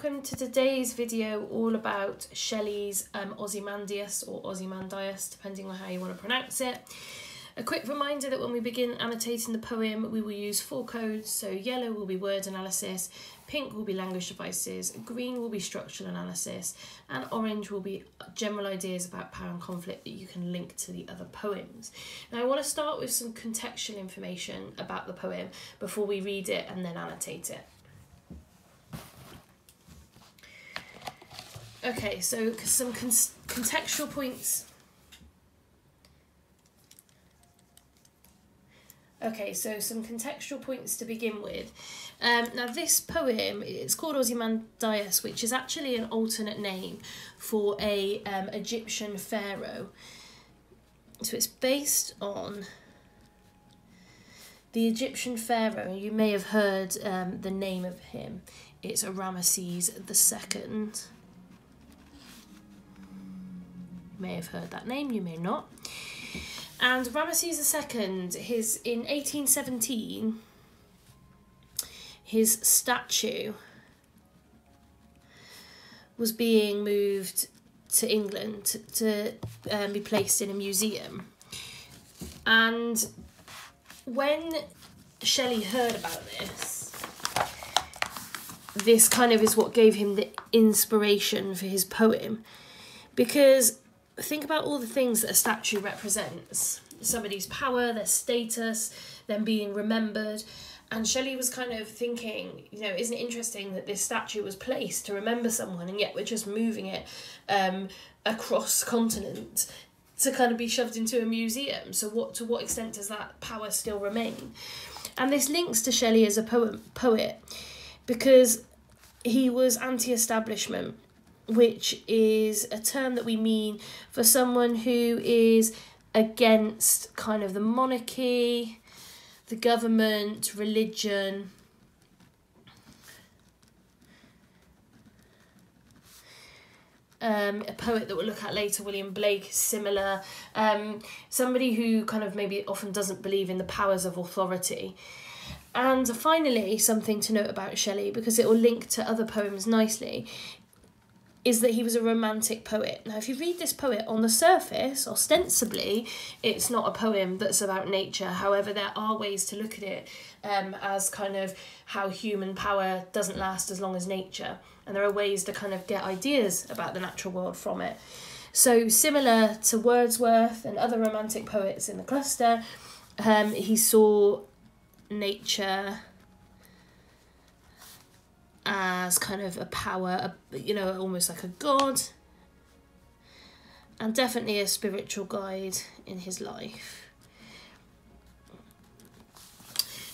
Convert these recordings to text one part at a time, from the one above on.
welcome to today's video all about Shelley's Ozymandias or Ozymandias, depending on how you want to pronounce it. A quick reminder that when we begin annotating the poem, we will use 4 codes. So yellow will be word analysis, pink will be language devices, green will be structural analysis, and orange will be general ideas about power and conflict that you can link to the other poems. Now I want to start with some contextual information about the poem before we read it and then annotate it. Okay, so some contextual points. Okay, so some contextual points to begin with. Now this poem, it's called Ozymandias, which is actually an alternate name for a Egyptian pharaoh. So it's based on the Egyptian pharaoh. You may have heard the name of him. It's Ramesses II. You may have heard that name, you may not. And Ramesses II, in 1817, his statue was being moved to England to be placed in a museum. And when Shelley heard about this kind of is what gave him the inspiration for his poem, because think about all the things that a statue represents. Somebody's power, their status, them being remembered. And Shelley was kind of thinking, you know, isn't it interesting that this statue was placed to remember someone, and yet we're just moving it across continent to kind of be shoved into a museum. So to what extent does that power still remain? And this links to Shelley as a poet because he was anti-establishment, which is a term that we mean for someone who is against kind of the monarchy, the government, religion. A poet that we'll look at later, William Blake, is similar. Somebody who kind of maybe often doesn't believe in the powers of authority. And finally, something to note about Shelley, because it will link to other poems nicely, is that he was a romantic poet. Now, if you read this poet on the surface, ostensibly, it's not a poem that's about nature. However, there are ways to look at it as kind of how human power doesn't last as long as nature. And there are ways to kind of get ideas about the natural world from it. So similar to Wordsworth and other romantic poets in the cluster, he saw nature as kind of a power, you know, almost like a god, and definitely a spiritual guide in his life.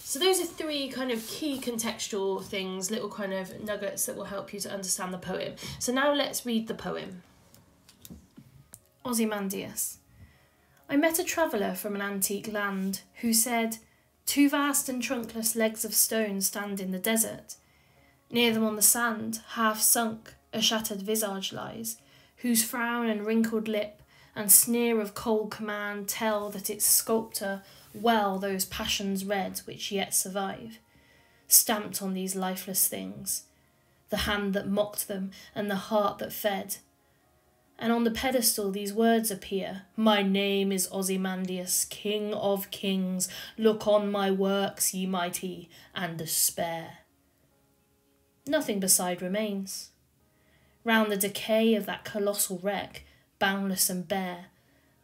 So those are 3 kind of key contextual things, little kind of nuggets that will help you to understand the poem. So now let's read the poem. Ozymandias. I met a traveller from an antique land who said, 2 vast and trunkless legs of stone stand in the desert. Near them on the sand, half sunk, a shattered visage lies, whose frown and wrinkled lip and sneer of cold command tell that its sculptor well those passions read which yet survive. Stamped on these lifeless things, the hand that mocked them and the heart that fed. And on the pedestal these words appear, my name is Ozymandias, king of kings, look on my works, ye mighty, and despair. Nothing beside remains. Round the decay of that colossal wreck, boundless and bare,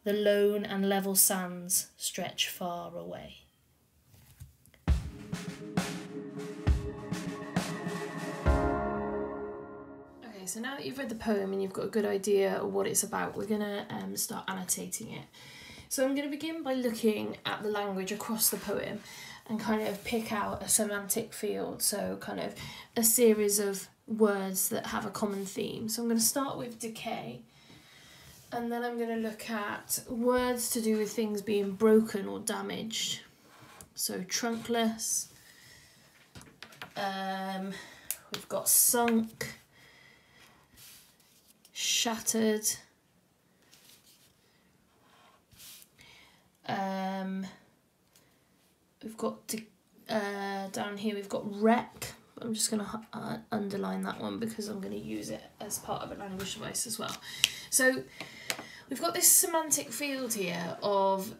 the lone and level sands stretch far away. Okay, so now that you've read the poem and you've got a good idea of what it's about, we're going to start annotating it. So I'm going to begin by looking at the language across the poem and kind of pick out a semantic field, so kind of a series of words that have a common theme. So I'm going to start with decay, and then I'm going to look at words to do with things being broken or damaged. So trunkless, we've got sunk, shattered, we've got down here we've got wreck, but I'm just going to underline that one because I'm going to use it as part of a language device as well. So we've got this semantic field here of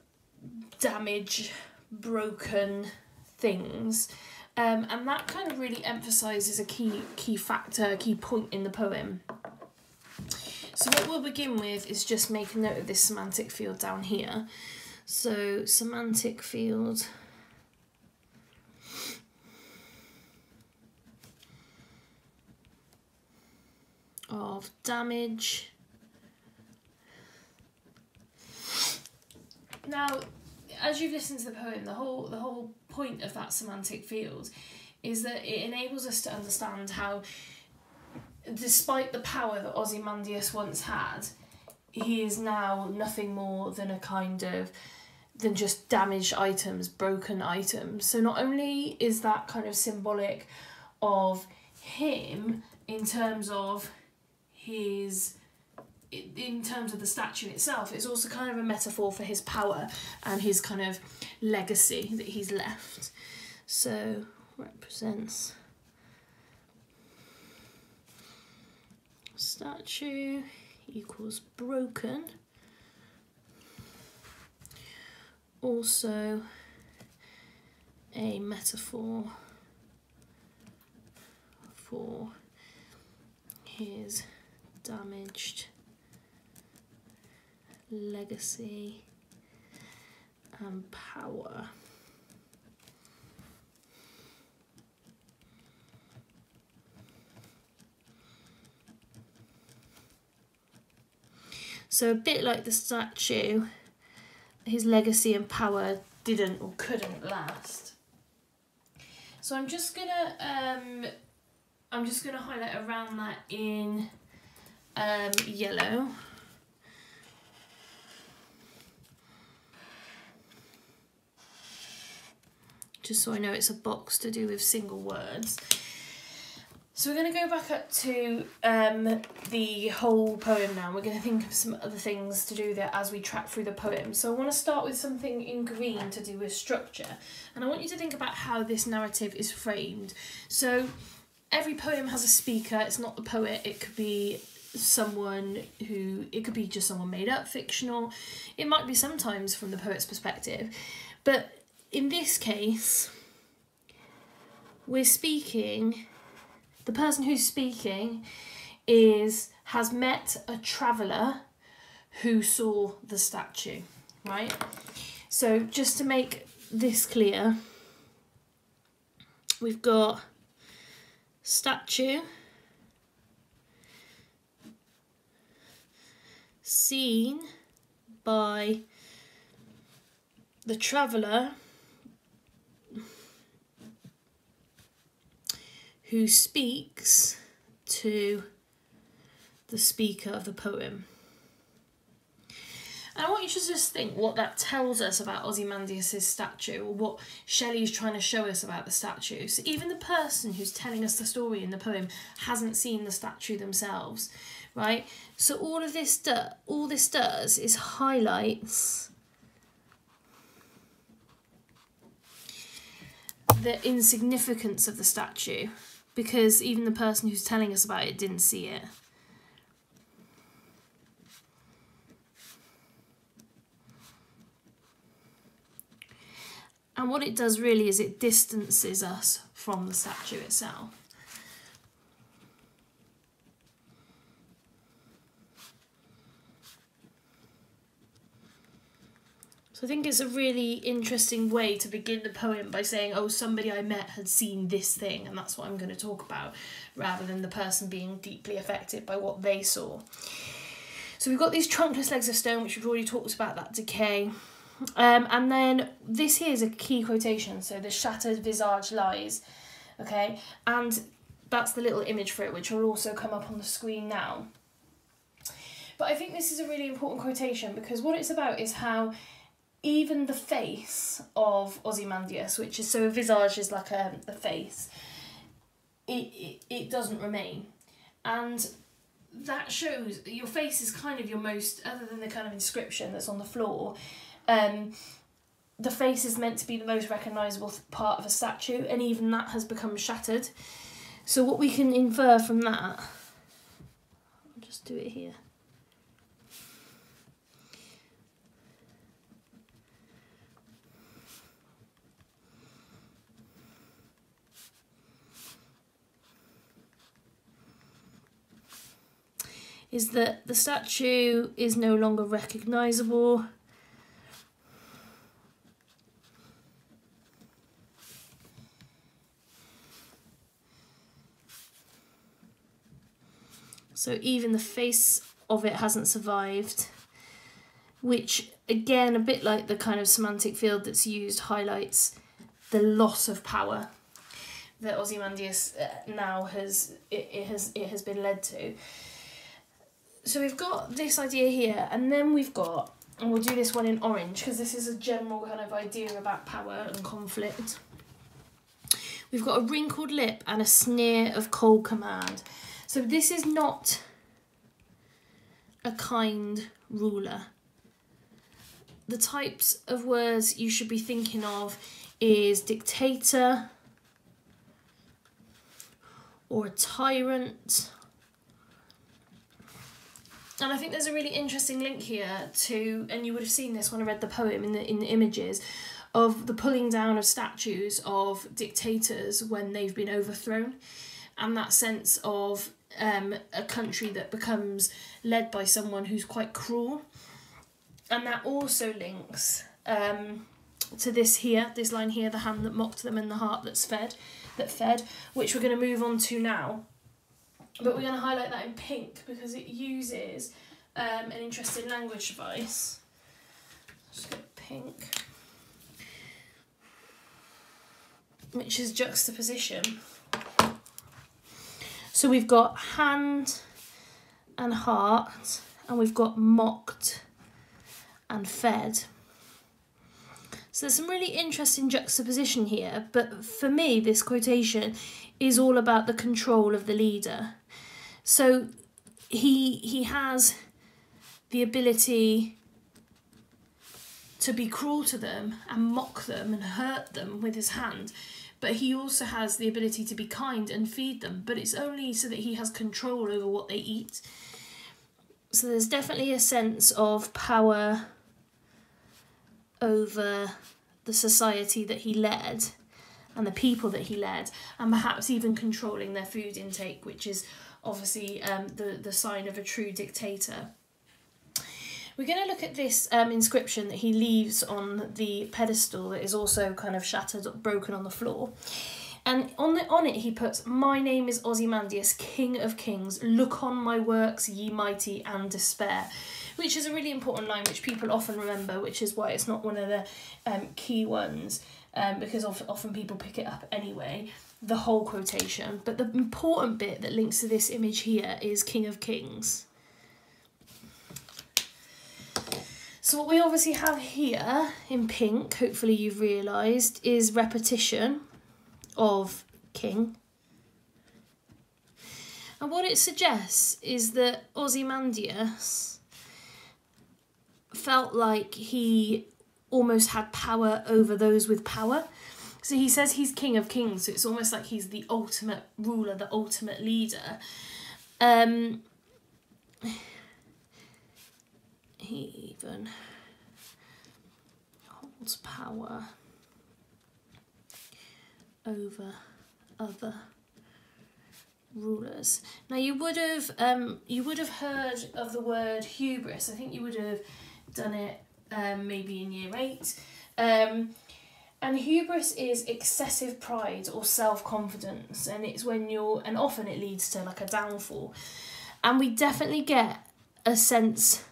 damage, broken things, and that kind of really emphasises a key factor, a key point in the poem. So what we'll begin with is just make a note of this semantic field down here. So semantic field of damage. Now, as you've listened to the poem, the whole point of that semantic field is that it enables us to understand how, despite the power that Ozymandias once had, he is now nothing more than than just damaged items, broken items. So not only is that kind of symbolic of him in terms of the statue itself, it's also kind of a metaphor for his power and his kind of legacy that he's left. So represents statue equals broken. Also a metaphor for his damaged legacy and power. So a bit like the statue, his legacy and power didn't or couldn't last. So I'm just gonna highlight around that in yellow. Just so I know it's a box to do with single words. So we're going to go back up to the whole poem now. We're going to think of some other things to do there as we track through the poem. So I want to start with something in green to do with structure. And I want you to think about how this narrative is framed. So every poem has a speaker. It's not the poet. It could be it could be just someone made up, fictional. It might be sometimes from the poet's perspective. But in this case, we're speaking... The person who's speaking has met a traveller who saw the statue, right? So just to make this clear, we've got statue, seen by the traveller who speaks to the speaker of the poem. And I want you to just think what that tells us about Ozymandias' statue, or what Shelley is trying to show us about the statue. So even the person who's telling us the story in the poem hasn't seen the statue themselves, right? So all this does is highlights the insignificance of the statue, because even the person who's telling us about it didn't see it. And what it does really is it distances us from the statue itself. So I think it's a really interesting way to begin the poem by saying, oh, somebody I met had seen this thing, and that's what I'm going to talk about, rather than the person being deeply affected by what they saw. So we've got these trunkless legs of stone, which we've already talked about, that decay. And then this here is a key quotation, so the shattered visage lies, okay? And that's the little image for it, which will also come up on the screen now. But I think this is a really important quotation, because what it's about is how even the face of Ozymandias, which is, so a visage is like a face, it doesn't remain. And that shows that your face is kind of your most, other than the kind of inscription that's on the floor, the face is meant to be the most recognisable part of a statue, and even that has become shattered. So what we can infer from that, I'll just do it here. Is that the statue is no longer recognisable. So even the face of it hasn't survived, which again, a bit like the kind of semantic field that's used, highlights the loss of power that Ozymandias now has been led to. So we've got this idea here, and then we've got, and we'll do this one in orange because this is a general kind of idea about power and conflict. We've got a wrinkled lip and a sneer of cold command. So this is not a kind ruler. The types of words you should be thinking of is dictator, or a tyrant. And I think there's a really interesting link here to, and you would have seen this when I read the poem in the images, of the pulling down of statues of dictators when they've been overthrown, and that sense of a country that becomes led by someone who's quite cruel. And that also links to this line here, the hand that mocked them and the heart that fed, which we're going to move on to now. But we're going to highlight that in pink because it uses an interesting language device. Just go pink, which is juxtaposition. So we've got hand and heart, and we've got mocked and fed. So there's some really interesting juxtaposition here, but for me this quotation is all about the control of the leader. So he has the ability to be cruel to them and mock them and hurt them with his hand, but he also has the ability to be kind and feed them, but it's only so that he has control over what they eat. So there's definitely a sense of power over the society that he led and the people that he led, and perhaps even controlling their food intake, which is obviously the sign of a true dictator. We're going to look at this inscription that he leaves on the pedestal that is also kind of shattered, broken on the floor. And on it he puts, "My name is Ozymandias, King of Kings. Look on my works, ye mighty, and despair." Which is a really important line which people often remember, which is why it's not one of the key ones, because often people pick it up anyway, the whole quotation. But the important bit that links to this image here is King of Kings. So what we obviously have here in pink, hopefully you've realised, is repetition of king. And what it suggests is that Ozymandias felt like he almost had power over those with power. So he says he's King of Kings, so it's almost like he's the ultimate ruler, the ultimate leader. He even holds power over other rulers. Now you would have heard of the word hubris. I think you would have done it maybe in year 8. And hubris is excessive pride or self-confidence, and it's when and often it leads to like a downfall. And we definitely get a sense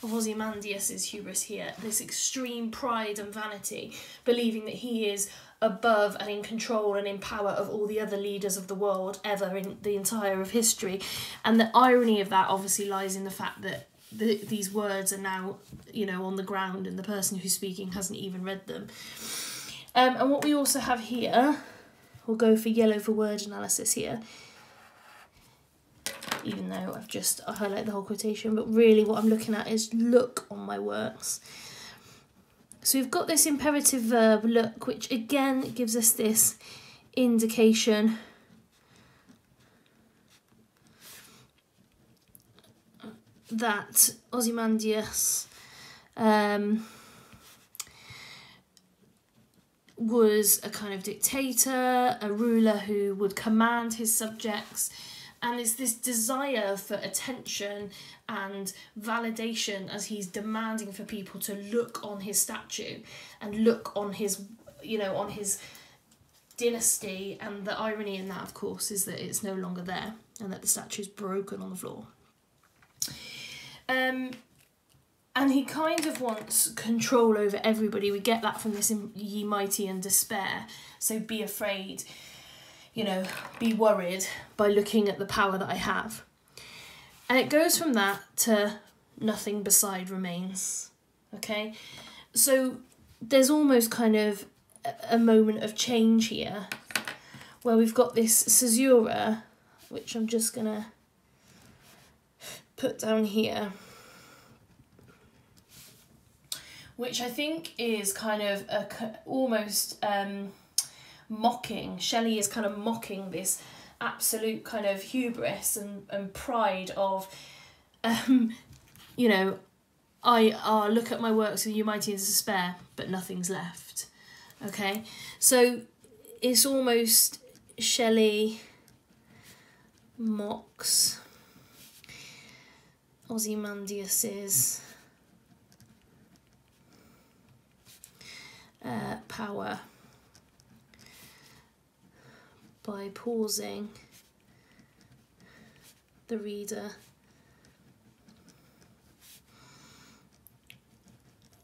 of Ozymandias' hubris here, this extreme pride and vanity, believing that he is above and in control and in power of all the other leaders of the world ever in the entire of history. And the irony of that obviously lies in the fact that these words are now, on the ground, and the person who's speaking hasn't even read them. And what we also have here, we'll go for yellow for word analysis here, even though I highlight the whole quotation, but really what I'm looking at is look on my works. So we've got this imperative verb look, which again gives us this indication that Ozymandias was a kind of dictator, a ruler who would command his subjects, and it's this desire for attention and validation as he's demanding for people to look on his statue and look on his, on his dynasty. And the irony in that, of course, is that it's no longer there and that the statue's broken on the floor. And he kind of wants control over everybody. We get that from this "Ye mighty and despair." So be afraid, be worried by looking at the power that I have. And it goes from that to nothing beside remains. Okay? So there's almost kind of a moment of change here where we've got this caesura, which I'm just going to put down here, which I think is kind of almost mocking. Shelley is kind of mocking this absolute kind of hubris and pride of, I look at my works with you mighty and despair, but nothing's left. Okay, so it's almost Shelley mocks Ozymandias's power by pausing the reader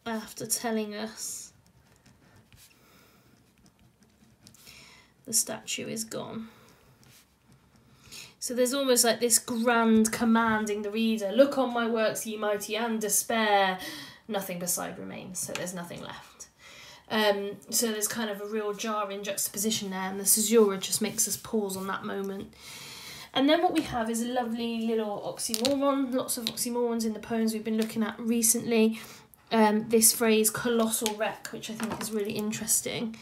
after telling us the statue is gone. So there's almost like this grand commanding the reader, look on my works, ye mighty, and despair, nothing beside remains, so there's nothing left. So there's kind of a real jarring juxtaposition there, and the caesura just makes us pause on that moment. And then what we have is a lovely little oxymoron, lots of oxymorons in the poems we've been looking at recently. This phrase, colossal wreck, which I think is really interesting.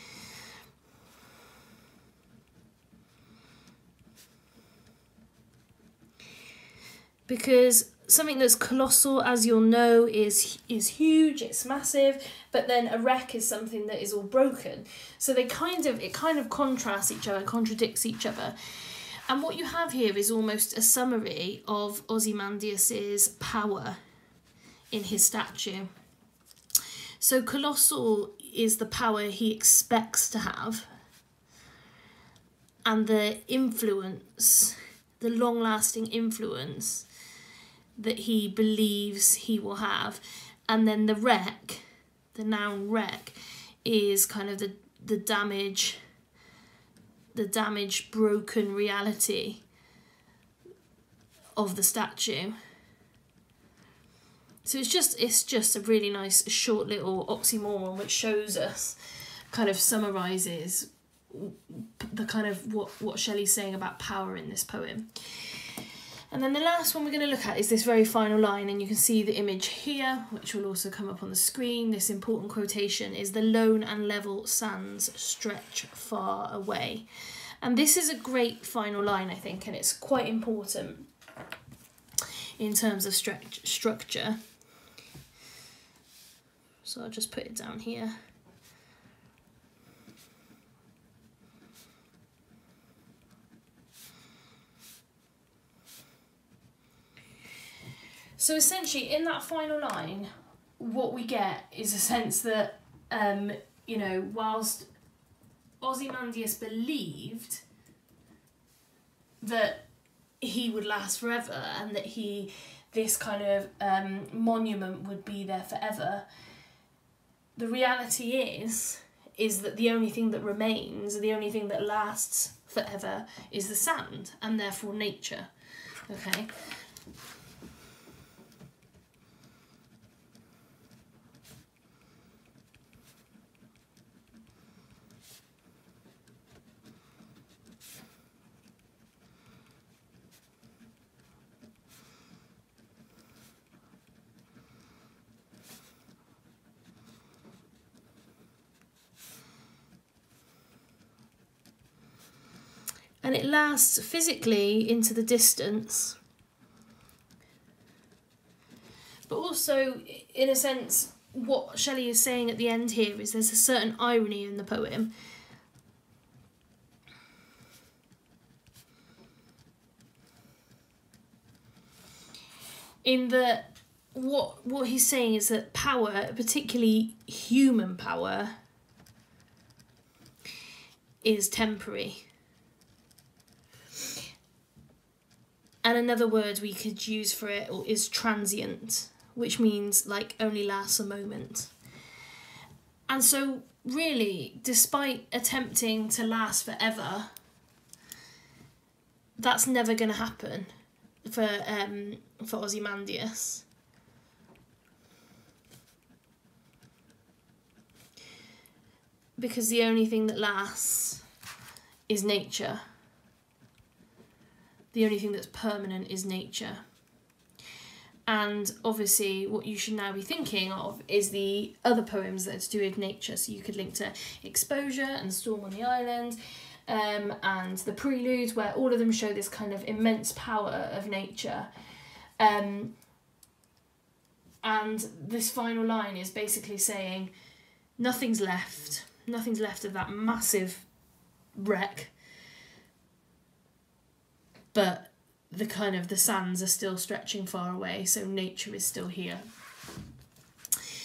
Because something that's colossal, as you'll know, is huge, it's massive, but then a wreck is something that is all broken. So it kind of contrasts each other, contradicts each other. And what you have here is almost a summary of Ozymandias's power in his statue. So colossal is the power he expects to have, and the influence, the long-lasting influence that he believes he will have. And then the wreck, the noun wreck, is kind of the damaged, broken reality of the statue. So it's just a really nice short little oxymoron which shows us, kind of summarises the kind of what Shelley's saying about power in this poem. And then the last one we're going to look at is this very final line, and you can see the image here, which will also come up on the screen. This important quotation is, "The lone and level sands stretch far away." And this is a great final line, I think, and it's quite important in terms of structure. So I'll just put it down here. So essentially, in that final line, what we get is a sense that, whilst Ozymandias believed that he would last forever and that this kind of monument would be there forever, the reality is that the only thing that remains, the only thing that lasts forever, is the sand, and therefore nature. Okay. and it lasts physically into the distance, but also, in a sense, what Shelley is saying at the end here is there's a certain irony in the poem. In that, what he's saying is that power, particularly human power, is temporary. And another word we could use for it is transient, which means like only lasts a moment. And so really, despite attempting to last forever, that's never going to happen for Ozymandias. Because the only thing that lasts is nature. The only thing that's permanent is nature. And obviously what you should now be thinking of is the other poems that are to do with nature. So you could link to Exposure and Storm on the Island, and the Prelude, where all of them show this kind of immense power of nature. And this final line is basically saying nothing's left of that massive wreck, but the sands are still stretching far away, so nature is still here.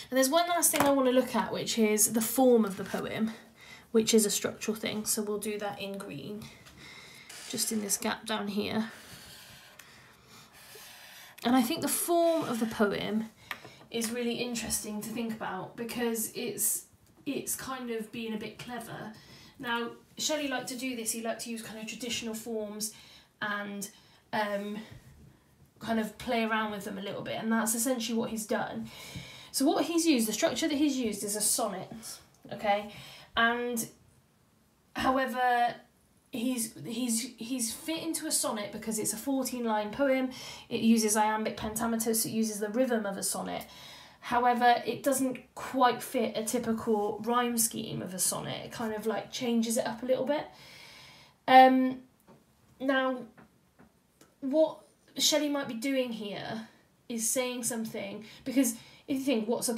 And there's one last thing I want to look at, which is the form of the poem, which is a structural thing, so we'll do that in green, just in this gap down here. And I think the form of the poem is really interesting to think about, because it's kind of being a bit clever. Now, Shelley liked to do this, he liked to use kind of traditional forms and kind of play around with them a little bit, and that's essentially what he's done. So what he's used, the structure that he's used is a sonnet, okay? And however, he's fit into a sonnet because it's a 14-line poem. It uses iambic pentameters, so it uses the rhythm of a sonnet. However, it doesn't quite fit a typical rhyme scheme of a sonnet. It kind of like changes it up a little bit. Now, what Shelley might be doing here is saying something, because if you think, what's a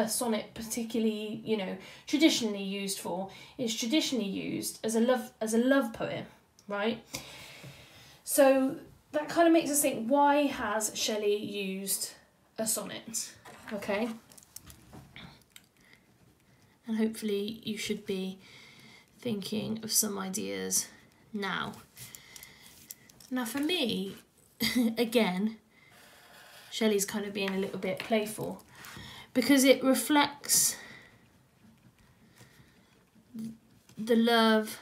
sonnet particularly, traditionally used for? It's traditionally used as a love poem, right? So that kind of makes us think, why has Shelley used a sonnet? Okay. And hopefully you should be thinking of some ideas now. Now for me, again, Shelley's kind of being a little bit playful, because it reflects the love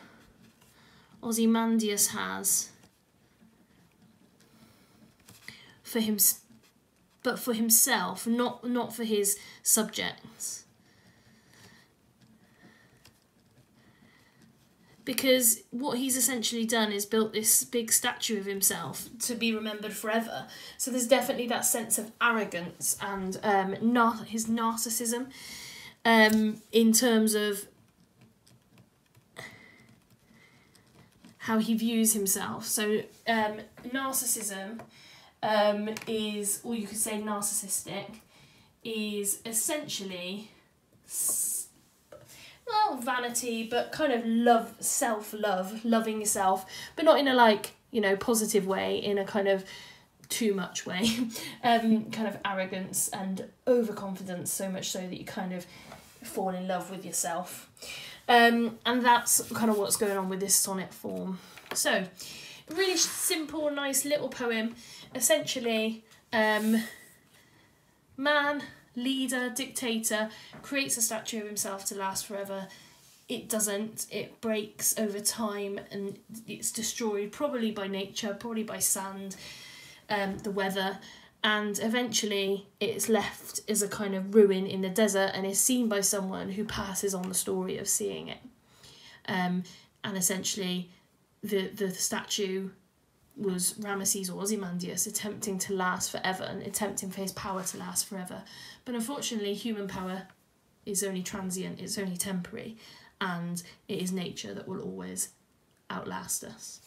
Ozymandias has for him, but for himself, not for his subjects. Because what he's essentially done is built this big statue of himself to be remembered forever. So there's definitely that sense of arrogance and his narcissism in terms of how he views himself. So narcissism is, or you could say narcissistic, is essentially vanity, but kind of self-love, loving yourself, but not in a positive way, in a kind of too much way, kind of arrogance and overconfidence, so much so that you kind of fall in love with yourself. And that's kind of what's going on with this sonnet form. So, really simple, nice little poem. Essentially, man, leader, dictator, creates a statue of himself to last forever. It doesn't. It breaks over time and it's destroyed, probably by nature, probably by sand, the weather, and eventually it's left as a kind of ruin in the desert and is seen by someone who passes on the story of seeing it. And essentially the statue was Ramesses or Ozymandias attempting to last forever and attempting for his power to last forever. But unfortunately, human power is only transient, it's only temporary. and it is nature that will always outlast us.